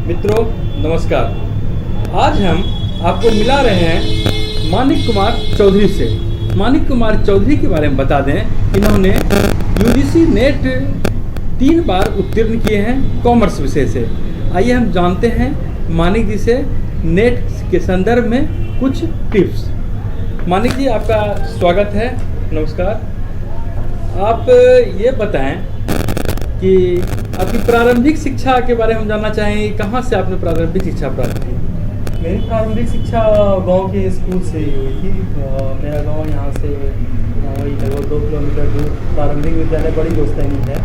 मित्रों नमस्कार। आज हम आपको मिला रहे हैं मानिक कुमार चौधरी से। मानिक कुमार चौधरी के बारे में बता दें, इन्होंने यूजीसी नेट 3 बार उत्तीर्ण किए हैं कॉमर्स विषय से। आइए हम जानते हैं मानिक जी से नेट के संदर्भ में कुछ टिप्स। मानिक जी, आपका स्वागत है। नमस्कार। आप ये बताएं कि आपकी प्रारंभिक शिक्षा के बारे में हम जानना चाहेंगे। कहाँ से आपने प्रारंभिक शिक्षा प्राप्त की? मेरी प्रारंभिक शिक्षा गांव के स्कूल से ही हुई थी। मेरा गांव यहाँ से वही लगभग 2 किलोमीटर दूर प्रारंभिक विद्यालय बड़ी गोस्तानी है,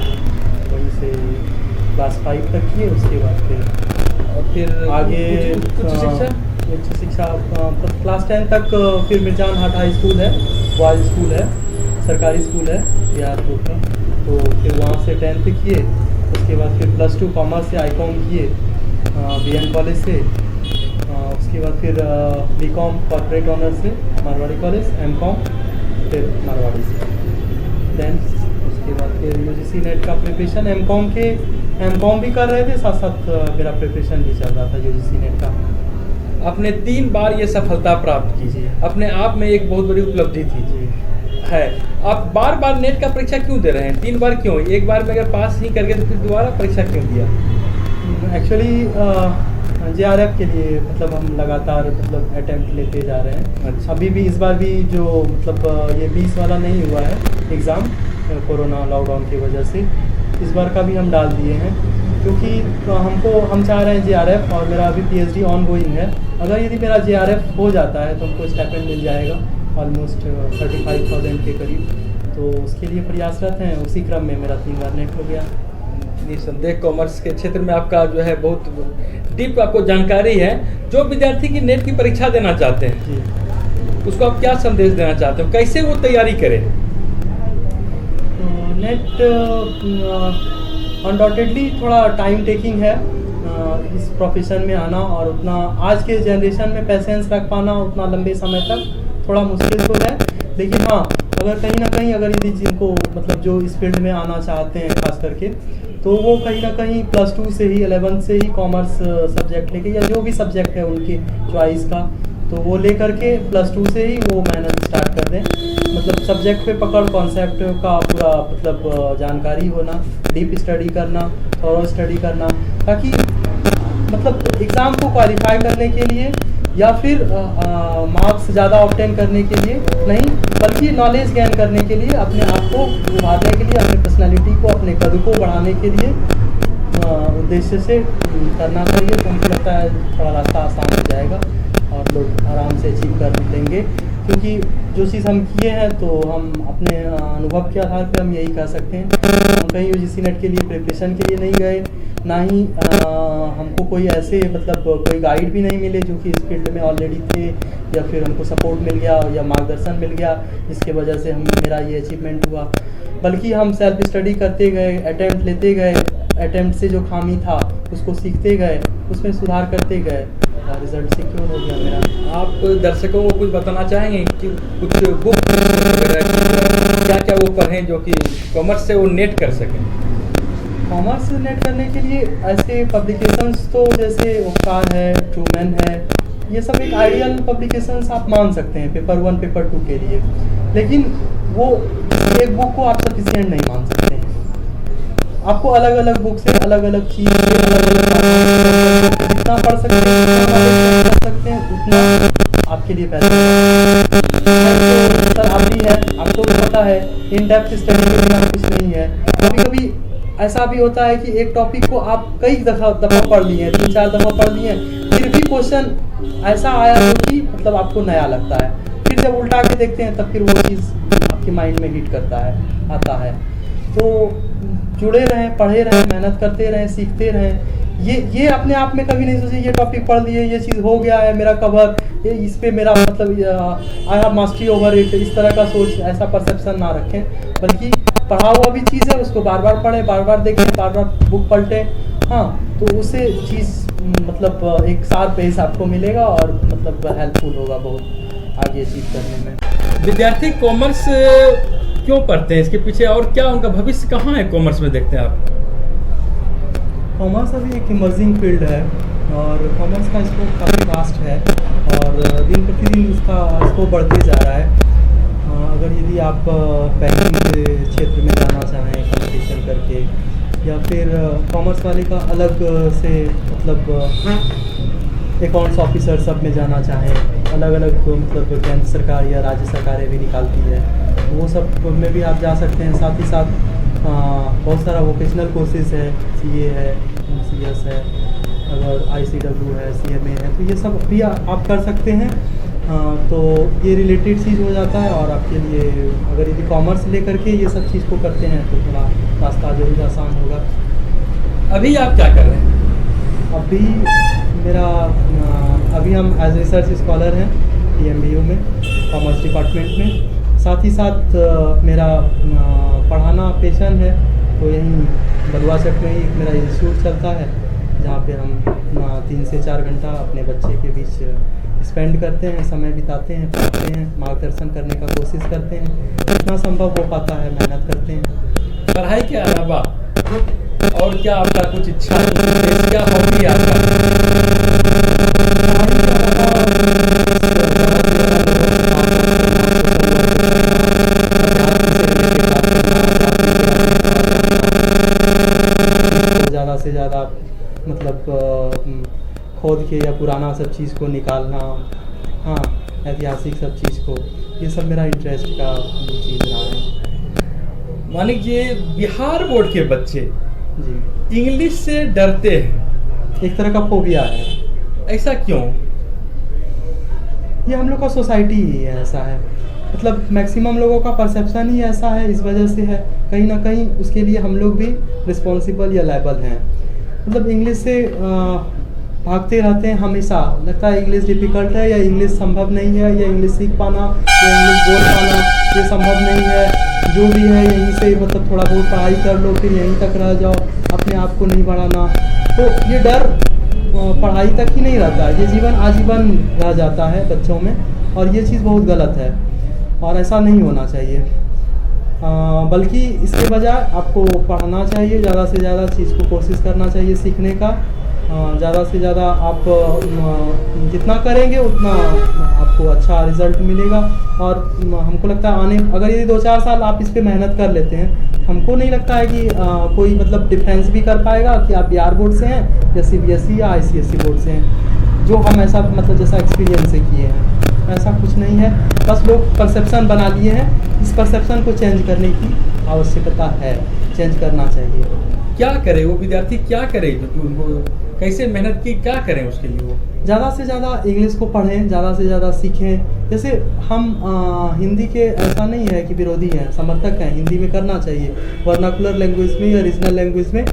वहीं से क्लास 5 तक किए। उसके बाद फिर आगे उच्च शिक्षा क्लास 10 तक फिर मिर्जान हाट हाई स्कूल है, बॉयज़ स्कूल है, सरकारी स्कूल है बिहारपुर का। तो फिर वहाँ से 10th किए। उसके बाद फिर +2 कॉमर्स से आईकॉम किए BN कॉलेज से। उसके बाद फिर BCom कॉर्पोरेट ऑनर से मारवाड़ी कॉलेज, MCom फिर मारवाड़ी से। देन उसके बाद फिर UGC नेट का प्रिपरेशन MCom भी कर रहे थे, साथ साथ मेरा प्रिपरेशन भी चल रहा था UGC नेट का। आपने 3 बार ये सफलता प्राप्त की जी, अपने आप में एक बहुत बड़ी उपलब्धि थी जी है। आप बार बार नेट का परीक्षा क्यों दे रहे हैं? 3 बार क्यों? एक बार में अगर पास ही कर गए तो फिर दोबारा परीक्षा क्यों दिया? एक्चुअली JRF के लिए हम लगातार अटेम्प्ट लेते जा रहे हैं। अच्छा। अभी भी इस बार भी जो ये 20 वाला नहीं हुआ है एग्ज़ाम, कोरोना लॉकडाउन की वजह से इस बार का भी हम डाल दिए हैं, क्योंकि हम चाह रहे हैं JRF, और मेरा अभी PhD ऑन गोइंग है। अगर यदि मेरा JRF हो जाता है तो हमको स्टाइपेंड मिल जाएगा ऑलमोस्ट 35,000 के करीब। तो उसके लिए प्रयासरत हैं। उसी क्रम में मेरा 3 बार नेट हो गया। निसंदेह कॉमर्स के क्षेत्र में आपका जो है बहुत डीप आपको जानकारी है। जो विद्यार्थी की नेट की परीक्षा देना चाहते हैं जी, उसको आप क्या संदेश देना चाहते हो? कैसे वो तैयारी करें? नेट अनडाउटेडली थोड़ा टाइम टेकिंग है। इस प्रोफेशन में आना और उतना आज के जनरेशन में पेशेंस रख पाना उतना लंबे समय तक थोड़ा मुश्किल तो है। लेकिन हाँ, अगर कहीं ना कहीं अगर यदि जिनको जो इस फील्ड में आना चाहते हैं खास करके, तो वो कहीं ना कहीं +2 से ही 11th से ही कॉमर्स सब्जेक्ट लेके, या जो भी सब्जेक्ट है उनकी चॉइस का, तो वो लेकर के +2 से ही वो मेहनत स्टार्ट कर दें। सब्जेक्ट पे पकड़, कॉन्सेप्ट का पूरा जानकारी होना, डीप स्टडी करना, थॉरो स्टडी करना, ताकि एग्ज़ाम को क्वालिफाई करने के लिए या फिर मार्क्स ज़्यादा ऑब्टेन करने के लिए नहीं, बल्कि नॉलेज गेन करने के लिए, अपने आप को उभारने के लिए, अपने पर्सनालिटी को, अपने कद को बढ़ाने के लिए उद्देश्य से करना चाहिए। तो मुझे लगता है थोड़ा रास्ता आसान हो जाएगा और लोग आराम से अचीव कर लेंगे, क्योंकि जो चीज़ हम किए हैं तो हम अपने अनुभव के आधार पर हम यही कह सकते हैं। हम कहीं UGC नेट के लिए प्रिपरेशन के लिए नहीं गए, ना ही हमको कोई ऐसे कोई गाइड भी नहीं मिले जो कि इस फील्ड में ऑलरेडी थे, या फिर हमको सपोर्ट मिल गया या मार्गदर्शन मिल गया जिसके वजह से मेरा ये अचीवमेंट हुआ। बल्कि हम सेल्फ स्टडी करते गए, अटेम्प्ट लेते गए, अटेम्प्ट से जो खामी था उसको सीखते गए, उसमें सुधार करते गए और रिजल्ट सिक्योर हो गया मेरा। आप दर्शकों को कुछ बताना चाहेंगे कि कुछ बुक क्या क्या वो पढ़ें जो कि कॉमर्स से वो नेट कर सकें? कॉमर्स नेट करने के लिए ऐसे पब्लिकेशंस तो जैसे उपकार है, ट्रूमैन है, ये सब एक आइडियल पब्लिकेशंस आप मान सकते हैं पेपर 1 पेपर 2 के लिए। लेकिन वो एक बुक को आप सफिशिएंट नहीं मान सकते हैं। आपको अलग अलग बुक से अलग अलग चीज़ से जितना पढ़ सकते हैं, जितना कर सकते हैं, उतना आपके लिए बेहतर है। सर आप भी है, आपको भी पता है, इन डेप्थ स्टडी के बिना कुछ नहीं है। कभी कभी ऐसा भी होता है कि एक टॉपिक को आप कई दफ़ा पढ़ लिए हैं, 3-4 दफ़ा पढ़ लिए हैं, फिर भी क्वेश्चन ऐसा आया जो कि आपको नया लगता है। फिर जब उल्टा के देखते हैं तब फिर वो चीज़ आपके माइंड में हिट करता है, आता है। तो जुड़े रहें, पढ़े रहें, मेहनत करते रहें, सीखते रहें। ये अपने आप में कभी नहीं सोचे ये टॉपिक पढ़ लिए, ये चीज़ हो गया है मेरा कवर, ये इस पे मेरा I have mastery over it, इस तरह का सोच, ऐसा परसेप्शन ना रखें। बल्कि पढ़ा हुआ भी चीज़ है, उसको बार बार पढ़ें, बार बार देखें, बार बार बुक पलटें। हाँ, तो उससे चीज़ एक सार पेस आपको मिलेगा और हेल्पफुल होगा बहुत आगे अचीव करने में। विद्यार्थी कॉमर्स क्यों पढ़ते हैं? इसके पीछे और क्या उनका भविष्य कहाँ है कॉमर्स में देखते हैं आप? कॉमर्स अभी एक इमर्जिंग फील्ड है और कॉमर्स का स्कोप काफ़ी वास्ट है और दिन प्रतिदिन उसका स्कोप बढ़ते जा रहा है। अगर यदि आप बैंकिंग के क्षेत्र में जाना चाहें कंपटीशन करके, या फिर कॉमर्स वाले का अलग से मतलब अकाउंट्स ऑफिसर सब में जाना चाहें, अलग अलग मतलब केंद्र सरकार या राज्य सरकारें भी निकालती है, वो सब में भी आप जा सकते हैं। साथ ही साथ बहुत सारा वोकेशनल कोर्सेज है, CA है, CS है, अगर ICW है, CMA है, तो ये सब भी आप कर सकते हैं। तो ये रिलेटेड चीज़ हो जाता है और आपके लिए अगर यदि कॉमर्स लेकर के ये सब चीज़ को करते हैं तो थोड़ा रास्ता जरूर आसान होगा। अभी आप क्या कर रहे हैं? अभी मेरा अभी हम एज रिसर्च स्कॉलर हैं PMBU में, कॉमर्स डिपार्टमेंट में। साथ ही साथ मेरा पढ़ाना पैशन है, तो यहीं बलुआचक में ही एक मेरा इंस्टीट्यूट चलता है जहाँ पे हम 3 से 4 घंटा अपने बच्चे के बीच स्पेंड करते हैं, समय बिताते हैं, पढ़ाते हैं, मार्गदर्शन करने का कोशिश करते हैं, जितना संभव हो पाता है मेहनत करते हैं। पढ़ाई के अलावा और क्या आपका कुछ इच्छा, क्या हॉबी है आपका? ज़्यादा से ज़्यादा मतलब खोद के या पुराना सब चीज़ को निकालना, हाँ, ऐतिहासिक सब चीज़ को, ये सब मेरा इंटरेस्ट का चीज़ रहा है। मानिक जी, बिहार बोर्ड के बच्चे जी इंग्लिश से डरते हैं, एक तरह का फोबिया है। ऐसा क्यों? ये हम लोग का सोसाइटी ही ऐसा है, मतलब मैक्सिमम लोगों का परसेप्शन ही ऐसा है, इस वजह से है। कहीं ना कहीं उसके लिए हम लोग भी रिस्पॉन्सिबल या लायबल हैं। मतलब इंग्लिश से भागते रहते हैं हमेशा, लगता है इंग्लिश डिफ़िकल्ट है या इंग्लिश संभव नहीं है या इंग्लिश सीख पाना या इंग्लिश बोल पाना ये संभव नहीं है। जो भी है यहीं से मतलब थोड़ा बहुत पढ़ाई कर लो, फिर यहीं तक रह जाओ, अपने आप को नहीं बढ़ाना। तो ये डर पढ़ाई तक ही नहीं रहता, ये जीवन आजीवन रह जाता है बच्चों में, और ये चीज़ बहुत गलत है और ऐसा नहीं होना चाहिए। बल्कि इसके बजाय आपको पढ़ना चाहिए, ज़्यादा से ज़्यादा चीज़ को कोशिश करना चाहिए सीखने का। ज़्यादा से ज़्यादा आप जितना करेंगे उतना आपको अच्छा रिजल्ट मिलेगा। और हमको लगता है आने अगर ये 2-4 साल आप इस पे मेहनत कर लेते हैं, हमको नहीं लगता है कि कोई मतलब डिफरेंस भी कर पाएगा कि आप बिहार बोर्ड से हैं या CBSE या ICSE बोर्ड से हैं, जो हम ऐसा मतलब जैसा एक्सपीरियंस से किए हैं। ऐसा कुछ नहीं है, बस लोग परसेप्शन बना लिए हैं। इस परसेप्शन को चेंज करने की आवश्यकता है, चेंज करना चाहिए। क्या करे वो विद्यार्थी, क्या करे, क्योंकि उनको कैसे मेहनत की, क्या करें उसके लिए? वो ज़्यादा से ज़्यादा इंग्लिश को पढ़ें, ज़्यादा से ज़्यादा सीखें। जैसे हम हिंदी के ऐसा नहीं है कि विरोधी हैं, समर्थक हैं, हिंदी में करना चाहिए, वर्नाकुलर लैंग्वेज में या रीजनल लैंग्वेज में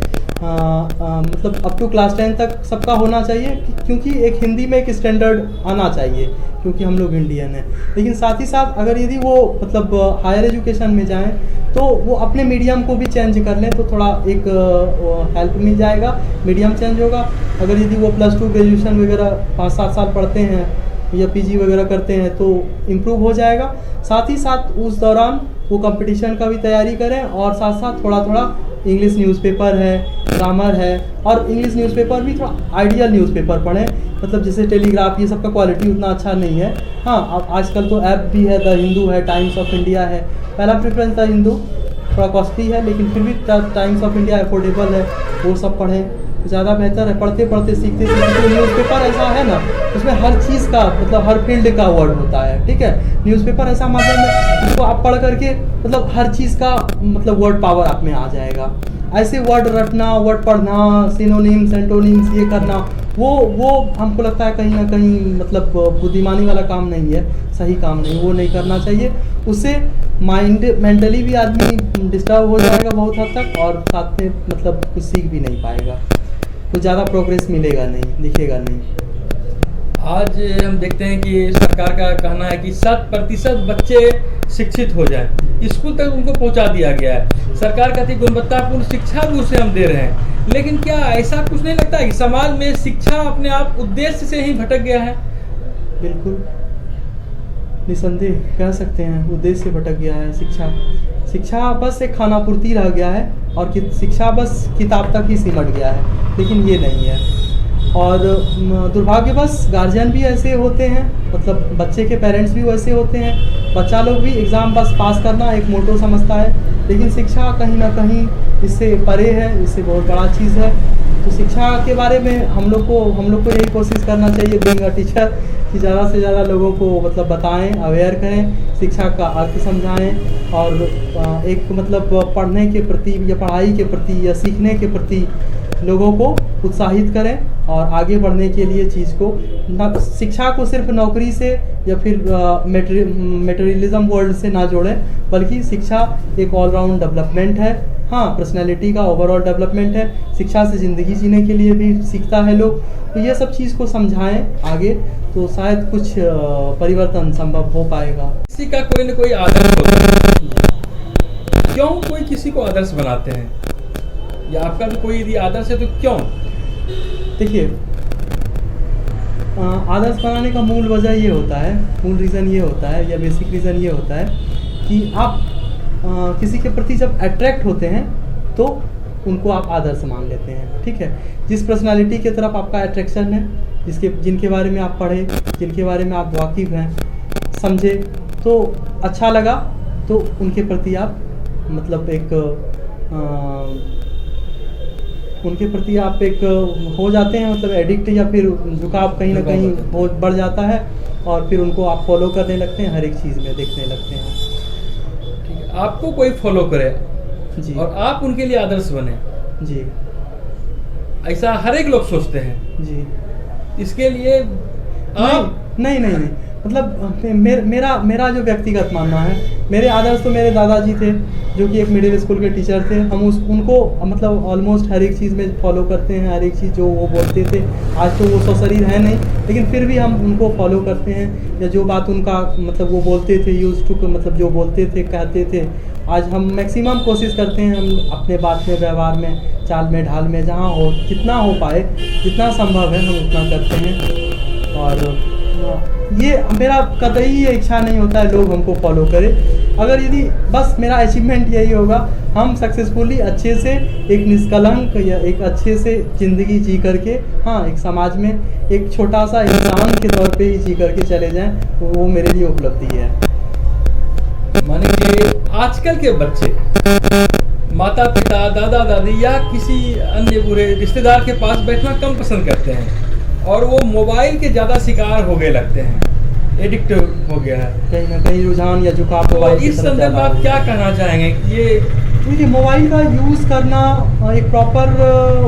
मतलब अप टू क्लास 10 तक सबका होना चाहिए, क्योंकि एक हिंदी में एक स्टैंडर्ड आना चाहिए, क्योंकि हम लोग इंडियन हैं। लेकिन साथ ही साथ अगर यदि वो मतलब हायर एजुकेशन में जाएं तो वो अपने मीडियम को भी चेंज कर लें तो थोड़ा एक हेल्प मिल जाएगा, मीडियम चेंज होगा। अगर यदि वो +2 ग्रेजुएशन वगैरह 5-7 साल पढ़ते हैं या PG वगैरह करते हैं तो इम्प्रूव हो जाएगा। साथ ही साथ उस दौरान वो कंपटीशन का भी तैयारी करें और साथ साथ थोड़ा थोड़ा इंग्लिश न्यूज़पेपर है, ग्रामर है, और इंग्लिश न्यूज़पेपर भी थोड़ा आइडियल न्यूज़पेपर पढ़ें, मतलब जैसे टेलीग्राफ, ये सब का क्वालिटी उतना अच्छा नहीं है। हाँ, आजकल तो ऐप भी है, द हिंदू है, टाइम्स ऑफ इंडिया है। पहला प्रेफरेंस द हिंदू, थोड़ा कॉस्टली है लेकिन फिर भी टाइम्स ऑफ इंडिया अफोर्डेबल है, वो सब पढ़ें तो ज़्यादा बेहतर है। पढ़ते पढ़ते सीखते सीखते न्यूज़पेपर ऐसा है ना, उसमें हर चीज़ का मतलब हर फील्ड का वर्ड होता है, ठीक है। न्यूज़पेपर ऐसा माध्यम है जिसको आप पढ़ करके मतलब हर चीज़ का मतलब वर्ड पावर आप में आ जाएगा। ऐसे वर्ड रटना, वर्ड पढ़ना, सिनोनिम्स, एंटोनिम्स ये करना, वो हमको लगता है कहीं ना कहीं मतलब बुद्धिमानी वाला काम नहीं है, सही काम नहीं, वो नहीं करना चाहिए। उससे मेंटली भी आदमी डिस्टर्ब हो जाएगा बहुत हद तक, और साथ में मतलब कुछ सीख भी नहीं पाएगा, कुछ ज़्यादा प्रोग्रेस मिलेगा नहीं, दिखेगा नहीं। आज हम देखते हैं कि सरकार का कहना है कि 100% बच्चे शिक्षित हो जाएं, स्कूल तक उनको पहुंचा दिया गया है। सरकार कहती है गुणवत्तापूर्ण शिक्षा भी उसे हम दे रहे हैं, लेकिन क्या ऐसा कुछ नहीं लगता है कि समाज में शिक्षा अपने आप उद्देश्य से ही भटक गया है? बिल्कुल, निसंदेह कह सकते हैं उद्देश्य से भटक गया है। शिक्षा बस एक खानापूर्ति रह गया है और शिक्षा बस किताब तक ही सिमट गया है। लेकिन ये नहीं है। और दुर्भाग्यवश गार्जियन भी ऐसे होते हैं, मतलब बच्चे के पेरेंट्स भी वैसे होते हैं। बच्चा लोग भी एग्ज़ाम बस पास करना एक मोटो समझता है, लेकिन शिक्षा कहीं ना कहीं इससे परे है, इससे बहुत बड़ा चीज़ है। तो शिक्षा के बारे में हम लोग को यही कोशिश करना चाहिए बीइंग अ टीचर कि ज़्यादा से ज़्यादा लोगों को मतलब बताएं, अवेयर करें, शिक्षा का अर्थ समझाएं और एक मतलब पढ़ने के प्रति या पढ़ाई के प्रति या सीखने के प्रति लोगों को उत्साहित करें और आगे बढ़ने के लिए चीज़ को शिक्षा को सिर्फ नौकरी से या फिर मटेरियलिज्म वर्ल्ड से ना जोड़ें, बल्कि शिक्षा एक ऑलराउंड डेवलपमेंट है। हाँ, पर्सनैलिटी का ओवरऑल डेवलपमेंट है। शिक्षा से ज़िंदगी जीने के लिए भी सीखता है लोग। तो ये सब चीज़ को समझाएं आगे, तो शायद कुछ परिवर्तन संभव हो पाएगा। किसी का कोई न कोई आदर्श होता है, क्यों कोई किसी को आदर्श बनाते हैं, या आपका भी कोई यदि आदर्श है तो क्यों? देखिए, आदर्श बनाने का मूल वजह ये होता है, मूल रीज़न ये होता है या बेसिक रीज़न ये होता है कि आप किसी के प्रति जब अट्रैक्ट होते हैं तो उनको आप आदर्श मान लेते हैं। ठीक है, जिस पर्सनालिटी की तरफ आपका अट्रैक्शन है, जिनके बारे में आप पढ़े, जिनके बारे में आप वाकिफ़ हैं, समझे, तो अच्छा लगा तो उनके प्रति आप मतलब उनके प्रति आप एक हो जाते हैं, मतलब एडिक्ट, या फिर झुकाव कहीं ना कहीं बहुत बढ़ जाता है और फिर उनको आप फॉलो करने लगते हैं, हर एक चीज़ में देखने लगते हैं। ठीक है, आपको कोई फॉलो करे जी, और आप उनके लिए आदर्श बने जी, ऐसा हर एक लोग सोचते हैं जी। इसके लिए आप नहीं, मतलब मेरा जो व्यक्तिगत मानना है, मेरे आदर्श तो मेरे दादाजी थे जो कि एक मिडिल स्कूल के टीचर थे। हम उनको मतलब ऑलमोस्ट हर एक चीज़ में फॉलो करते हैं, हर एक चीज़ जो वो बोलते थे। आज तो वो सशरीर है नहीं, लेकिन फिर भी हम उनको फॉलो करते हैं, या जो बात उनका मतलब वो बोलते थे, यूज टू मतलब जो बोलते थे, कहते थे, आज हम मैक्सिमम कोशिश करते हैं हम अपने बात में, व्यवहार में, चाल में, ढाल में, जहाँ हो जितना हो पाए, जितना संभव है हम उतना करते हैं। और ये मेरा कतई ये इच्छा नहीं होता है लोग हमको फॉलो करें। अगर यदि बस मेरा अचीवमेंट यही होगा, हम सक्सेसफुली अच्छे से एक निष्कलंक या एक अच्छे से ज़िंदगी जी करके, हाँ, एक समाज में एक छोटा सा इंसान के तौर पे ही जी करके चले जाएं, तो वो मेरे लिए उपलब्धि है। माने कि आजकल के बच्चे माता पिता, दादा दादी या किसी अन्य बुरे रिश्तेदार के पास बैठना कम पसंद करते हैं और वो मोबाइल के ज़्यादा शिकार हो गए लगते हैं, एडिक्ट हो गया है कहीं ना कहीं रुझान या झुकाव। तो इस संदर्भ में आप क्या कहना चाहेंगे कि ये देखिए, मोबाइल का यूज़ करना एक प्रॉपर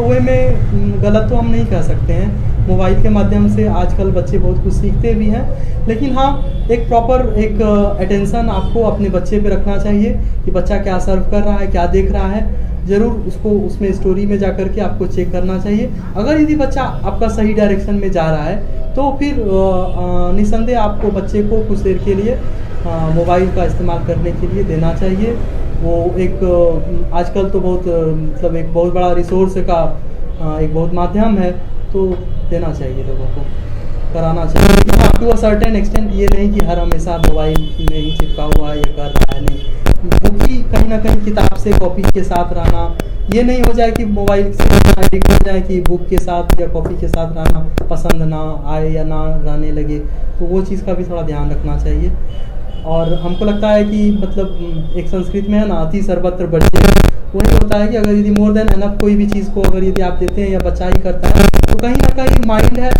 वे में गलत तो हम नहीं कह सकते हैं। मोबाइल के माध्यम से आजकल बच्चे बहुत कुछ सीखते भी हैं, लेकिन हाँ, एक प्रॉपर एक अटेंशन आपको अपने बच्चे पे रखना चाहिए कि बच्चा क्या सर्व कर रहा है, क्या देख रहा है। ज़रूर उसको उसमें स्टोरी में जा कर के आपको चेक करना चाहिए। अगर यदि बच्चा आपका सही डायरेक्शन में जा रहा है तो फिर निस्संदेह आपको बच्चे को कुछ देर के लिए मोबाइल का इस्तेमाल करने के लिए देना चाहिए। वो एक आजकल तो बहुत मतलब एक बहुत बड़ा रिसोर्स का एक बहुत माध्यम है, तो देना चाहिए लोगों को, कराना चाहिए। हाँ, टू अ सर्टेन एक्सटेंट, ये नहीं कि हर हमेशा मोबाइल में ही चिपका हुआ है, ये कर रहा है, नहीं। बुक ही कहीं ना कहीं किताब से कॉपी के साथ रहना, ये नहीं हो जाए कि मोबाइल से एडिक्ट हो जाए कि बुक के साथ या कॉपी के साथ रहना पसंद ना आए या ना रहने लगे, तो वो चीज़ का भी थोड़ा ध्यान रखना चाहिए। और हमको लगता है कि मतलब एक संस्कृत में है ना, अति सर्वत्र वर्ज्य, वही होता है कि अगर यदि मोर देन एनफ कोई भी चीज़ को अगर यदि आप देते हैं या बच्चा ही करता है, तो कहीं ना कहीं माइंड है,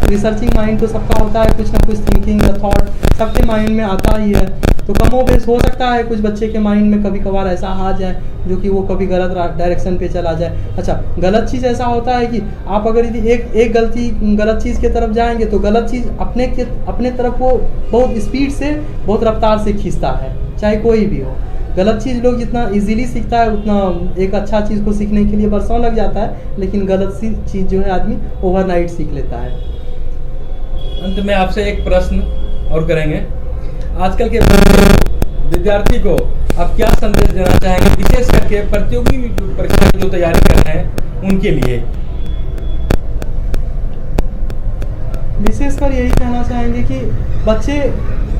रिसर्चिंग माइंड तो सबका होता है, कुछ ना कुछ थिंकिंग या थॉट सबके माइंड में आता ही है। तो कमो बेश हो सकता है कुछ बच्चे के माइंड में कभी कभार ऐसा आ जाए जो कि वो कभी गलत डायरेक्शन पे चला जाए। अच्छा, गलत चीज़ ऐसा होता है कि आप अगर यदि एक गलत चीज़ की तरफ जाएंगे तो गलत चीज़ अपने तरफ वो बहुत स्पीड से, बहुत रफ्तार से खींचता है, चाहे कोई भी हो। गलत चीज़ लोग जितना इजीली सीखता है, उतना एक अच्छा चीज़ को सीखने के लिए बरसों लग जाता है, लेकिन गलत सी चीज़ जो है आदमी ओवरनाइट सीख लेता है। अंत में आपसे एक प्रश्न और करेंगे, आजकल के विद्यार्थी को आप क्या संदेश देना चाहेंगे, विशेष करके प्रतियोगी परीक्षा की जो तैयारी कर रहे हैं उनके लिए? विशेषकर यही कहना चाहेंगे कि बच्चे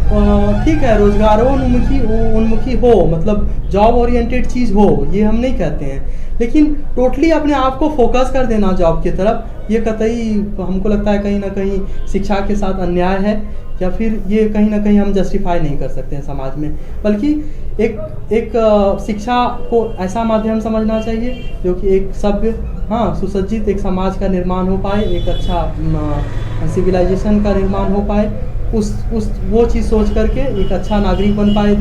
ठीक है, रोजगारोन्मुखी हो, मतलब जॉब ओरिएंटेड चीज़ हो, ये हम नहीं कहते हैं, लेकिन टोटली अपने आप को फोकस कर देना जॉब की तरफ, ये कतई हमको लगता है कहीं ना कहीं शिक्षा के साथ अन्याय है, या फिर ये कहीं ना कहीं हम जस्टिफाई नहीं कर सकते हैं समाज में। बल्कि एक शिक्षा को ऐसा माध्यम समझना चाहिए जो कि एक सभ्य, हाँ, सुसज्जित एक समाज का निर्माण हो पाए, एक अच्छा सिविलाइजेशन का निर्माण हो पाए, वो चीज़ सोच करके एक अच्छा नागरिक बन पाए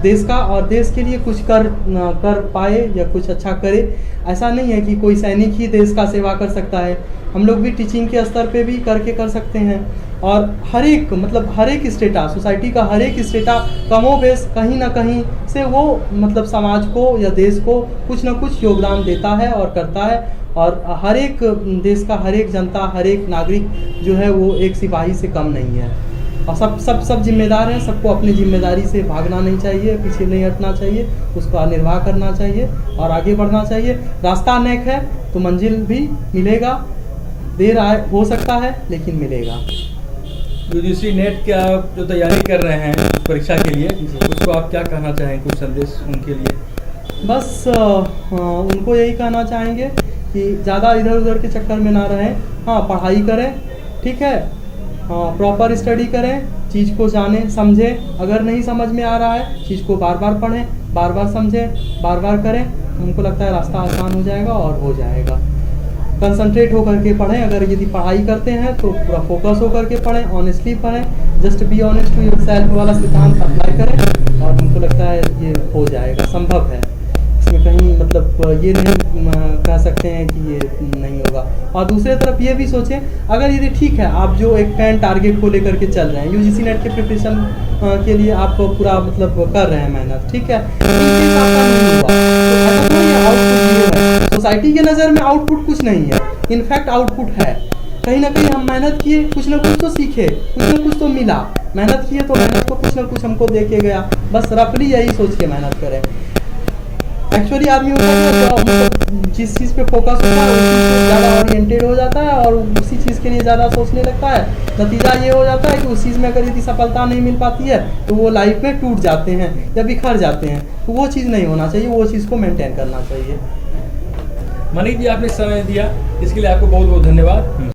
देश का, और देश के लिए कुछ कर पाए या कुछ अच्छा करे। ऐसा नहीं है कि कोई सैनिक ही देश का सेवा कर सकता है, हम लोग भी टीचिंग के स्तर पे भी कर सकते हैं। और हर एक स्टेटा, सोसाइटी का हर एक स्टेटा कमोबेश कहीं ना कहीं से वो समाज को या देश को कुछ ना कुछ योगदान देता है और करता है। और हर एक देश का हर एक जनता, हर एक नागरिक जो है वो एक सिपाही से कम नहीं है, और सब जिम्मेदार हैं। सबको अपनी जिम्मेदारी से भागना नहीं चाहिए, पीछे नहीं हटना चाहिए, उसका निर्वाह करना चाहिए और आगे बढ़ना चाहिए। रास्ता अनेक है तो मंजिल भी मिलेगा, देर हो सकता है लेकिन मिलेगा। यूजीसी नेट की आप जो तैयारी कर रहे हैं परीक्षा के लिए, उसको आप क्या कहना चाहेंगे, कुछ संदेश उनके लिए? बस उनको यही कहना चाहेंगे कि ज़्यादा इधर उधर के चक्कर में ना रहें। हाँ, पढ़ाई करें, ठीक है, प्रॉपर स्टडी करें, चीज़ को जानें समझें। अगर नहीं समझ में आ रहा है चीज़ को बार बार पढ़ें, बार बार समझें, बार बार करें, तो हमको लगता है रास्ता आसान हो जाएगा और हो जाएगा। कंसंट्रेट होकर के पढ़ें, अगर यदि पढ़ाई करते हैं तो पूरा फोकस होकर के पढ़ें, ऑनेस्टली पढ़ें, just be honest to yourself वाला सिद्धांत अप्लाई करें, और हमको लगता है ये हो जाएगा, संभव है। इसमें कहीं ये नहीं कह सकते हैं कि ये नहीं होगा। और दूसरी तरफ ये भी सोचें, अगर यदि ठीक है आप जो एक पैन टारगेट को लेकर के चल रहे हैं, यूजीसी नेट के प्रिपरेशन के लिए आप पूरा कर रहे हैं मेहनत, ठीक है, सोसाइटी के नज़र में आउटपुट कुछ नहीं है, इनफैक्ट आउटपुट है। कहीं ना कहीं हम मेहनत किए, कुछ ना कुछ तो सीखे, कुछ ना कुछ तो मिला। मेहनत किए तो मेहनत को कुछ ना कुछ हमको दे के गया, बस रफली यही सोच के मेहनत करें। एक्चुअली आदमी होता है जिस चीज़ पे फोकस होता है उस चीज़ पे ज़्यादा ओरिएंटेड हो जाता है और उसी चीज़ के लिए ज़्यादा सोचने लगता है। नतीजा ये हो जाता है कि उस चीज़ में अगर यदि सफलता नहीं मिल पाती है तो वो लाइफ में टूट जाते हैं या बिखर जाते हैं। तो वो चीज़ नहीं होना चाहिए, वो चीज़ को मेंटेन करना चाहिए। मनीष जी, आपने समय दिया, इसके लिए आपको बहुत बहुत धन्यवाद।